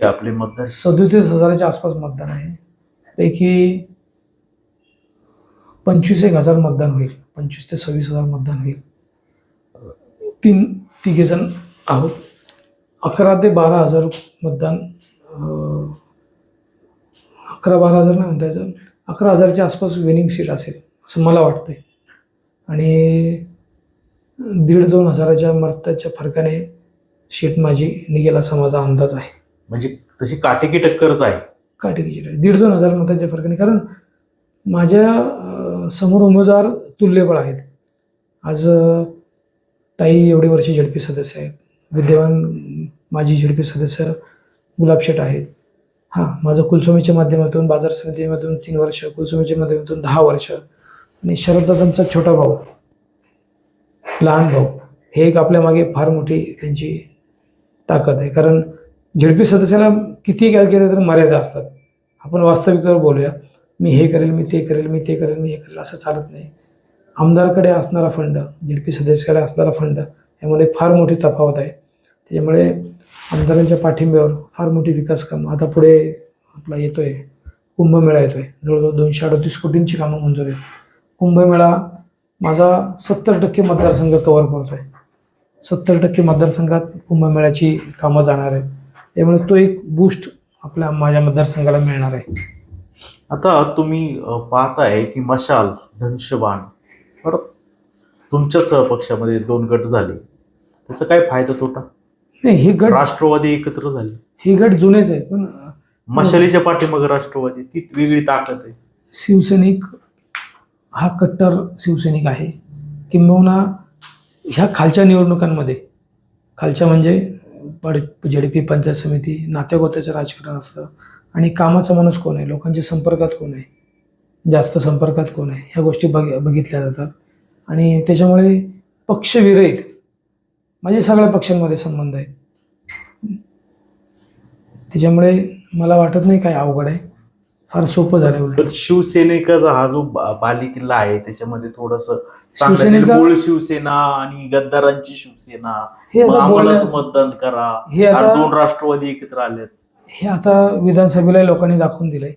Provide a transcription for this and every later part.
आपले मतदार 37,000च्या आसपास मतदान आहे. पैकी 25,000 मतदान होईल. 25 ते 26,000 मतदान होईल. तिघे जण आहोत. 11 ते 12,000 मतदान 11-12,000 नाही म्हणता, 11,000च्या आसपास विनिंग सीट असेल असं मला वाटतंय. आणि 1,500-2 हजाराच्या मतदाच्या फरकाने सीट माझी निघेल असा माझा अंदाज आहे. म्हणजे तशी काटेकी टक्करच आहे. काटेकी सीट आहे 1,500-2 हजार मताच्या फरकाने. कारण माझ्या समोर उमेदवार तुल्यबळ आहेत. आज ताई एवढी वर्षी झेडपी सदस्य आहेत. विद्यमान माजी झेडपी सदस्य गुलाबशेठ आहेत. हां, माझं कुलस्वामीच्या माध्यमातून, बाजार समितीमधून 3 वर्ष, कुलस्वामीच्या माध्यमातून 10 वर्ष, आणि शरददादांचा छोटा भाऊ, लहान भाऊ, हे एक आपल्या मागे फार मोठी त्यांची ताकद आहे. कारण झेडपी सदस्याला किती काय केलं तर मर्यादा असतात. आपण वास्तविकतेवर बोलूया. मी हे करेल, मी ते करेल, मी ते करेल, मी हे करेल असं चालत नाही. आमदारकडे असणारा फंड, झेडपी सदस्याकडे असणारा फंड, यामध्ये फार मोठी तफावत आहे. त्याच्यामुळे आमदारांच्या पाठिंब्यावर फार मोठी विकास कामं आता पुढे आपला येतोय. कुंभमेळा येतोय. जवळजवळ 238 कोटींची कामं मंजूर आहेत. कुंभमेळा माझा 70% मतदारसंघ कव्हर करतोय. 70% मतदारसंघात कुंभमेळ्याची कामं जाणार आहेत. त्यामुळे तो एक बूस्ट माझ्या मतदारसंघाला मिळणार आहे. आता तुम्ही पाहताय की मशाल, धनुष्यबाण, परत तुमच्याच पक्षामध्ये 2 गट झाले. त्याचा काय फायदा तोटा? नाही, हे गट राष्ट्रवादी एकत्र झाले. हे गट जुनेच आहे. पण मशालीच्या पाठीमागे राष्ट्रवादी ती वेगळी ताकद आहे. शिवसैनिक हा कट्टर शिवसैनिक आहे. किंबहुना ह्या खालच्या निवडणुकांमध्ये, खालच्या म्हणजे झेडपी, पंचायत समिती, नात्यागोत्याचं राजकारण असतं. आणि कामाचा माणूस कोण आहे, लोकांच्या संपर्कात कोण आहे, जास्त संपर्कात कोण आहे, ह्या गोष्टी बघितल्या जातात. आणि त्याच्यामुळे पक्षविरहित माझे सगळ्या पक्षांमध्ये संबंध आहेत. त्याच्यामुळे मला वाटत नाही काय अवघड आहे. फार सोपं झालं. उलट शिवसेनेचा हा जो बालेकिल्ला आहे त्याच्यामध्ये थोडंसं शिवसेनेचा मूळ शिवसेना आणि गद्दारांची शिवसेना, हे आता आम्हालाच मतदान करा, हे आता 2 राष्ट्रवादी एकत्र आलेत. हे आता विधानसभेला लोकांनी दाखवून दिलंय.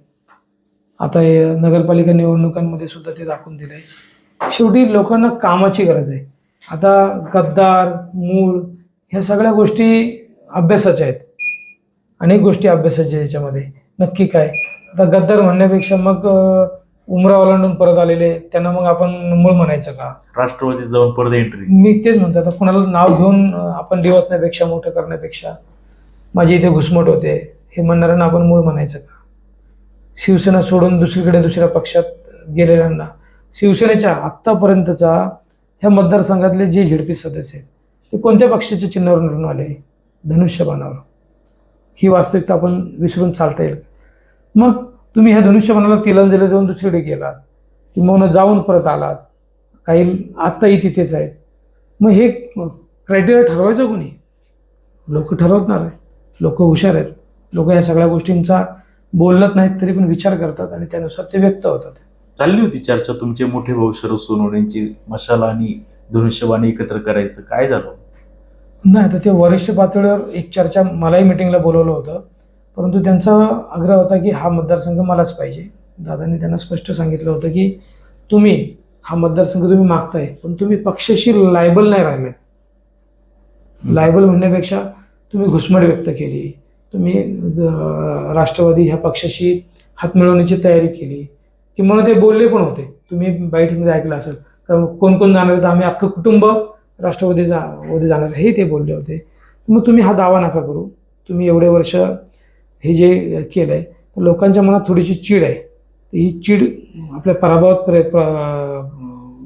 आता नगरपालिका निवडणुकांमध्ये सुद्धा ते दाखवून दिलंय. शेवटी लोकांना कामाची गरज आहे. आता गद्दार, मूळ, ह्या सगळ्या गोष्टी अभ्यासाच्या आहेत. अनेक गोष्टी अभ्यासाच्या याच्यामध्ये. नक्की काय, आता गद्दार म्हणण्यापेक्षा मग उमरा ओलांडून परत आलेले त्यांना मग आपण मूळ म्हणायचं का? राष्ट्रवादी जाऊन परत एंट्री. मी तेच म्हणतो. आता कुणाला नाव घेऊन आपण दिवसण्यापेक्षा, मोठं करण्यापेक्षा, माझी इथे घुसमट होते हे म्हणणाऱ्यांना आपण मूळ म्हणायचं का? शिवसेना सोडून दुसरीकडे दुसऱ्या पक्षात गेलेल्यांना, शिवसेनेच्या आत्तापर्यंतचा ह्या मतदारसंघातले जे झेडपी सदस्य आहेत ते कोणत्या पक्षाच्या चिन्हावर निवडून आले? धनुष्यबाणावर. ही वास्तविकता आपण विसरून चालता येईल? मग तुम्ही ह्या धनुष्यबाणाला तिलांजली देऊन दुसरीकडे गेलात, किंवा जाऊन परत आलात, काही आत्ताही तिथेच आहेत. मग हे क्रायटेरिया ठरवायचं कोणी? लोक ठरवणार आहे. लोक हुशार आहेत. लोक या सगळ्या गोष्टींचा बोलत नाहीत तरी पण विचार करतात आणि त्यानुसार ते व्यक्त होतात. चालली होती चर्चा तुमचे मोठे भाऊ शरद सोनवणेंची मशाल आणि धनुष्यबाण एकत्र करायचं, काय झालं? नाही, आता ते वरिष्ठ पातळीवर एक चर्चा, मलाही मिटिंगला बोलवलं होतं, परंतु त्यांचा आग्रह होता की हा मतदारसंघ मलाच पाहिजे. दादांनी त्यांना स्पष्ट सांगितलं होतं की तुम्ही हा मतदारसंघ तुम्ही मागताय, पण तुम्ही पक्षाशी लायबल नाही राहिले. लायबल म्हणण्यापेक्षा तुम्ही घुसमट व्यक्त केली, तुम्ही राष्ट्रवादी ह्या पक्षाशी हात मिळवण्याची तयारी केली, किंवा ते बोलले पण होते. तुम्ही बाईटमध्ये ऐकलं असेल, कोण कोण जाणार आहे, तर आम्ही अख्खं कुटुंब राष्ट्रवादी जाणार हे ते बोलले होते. मग तुम्ही हा दावा नका करू. तुम्ही एवढे वर्ष हे जे केलं आहे, लोकांच्या मनात थोडीशी चीड आहे. ही चीड आपल्या पराभवात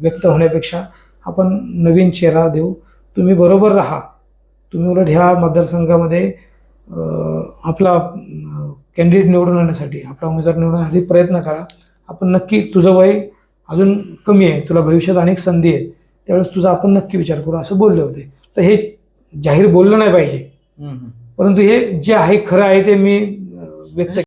व्यक्त होण्यापेक्षा आपण नवीन चेहरा देऊ. तुम्ही बरोबर राहा. तुम्ही उलट ह्या मतदारसंघामध्ये आपला कॅन्डिडेट निवडून आणण्यासाठी, आपला उमेदवार निवडून आणण्यासाठी प्रयत्न करा. आपण नक्की, तुझं वय अजून कमी आहे, तुला भविष्यात अनेक संधी आहेत, त्यावेळेस तुझा आपण नक्की विचार करू असं बोलले होते. तर हे जाहीर बोललं नाही पाहिजे, परंतु हे जे आहे खरं आहे ते मी व्यक्त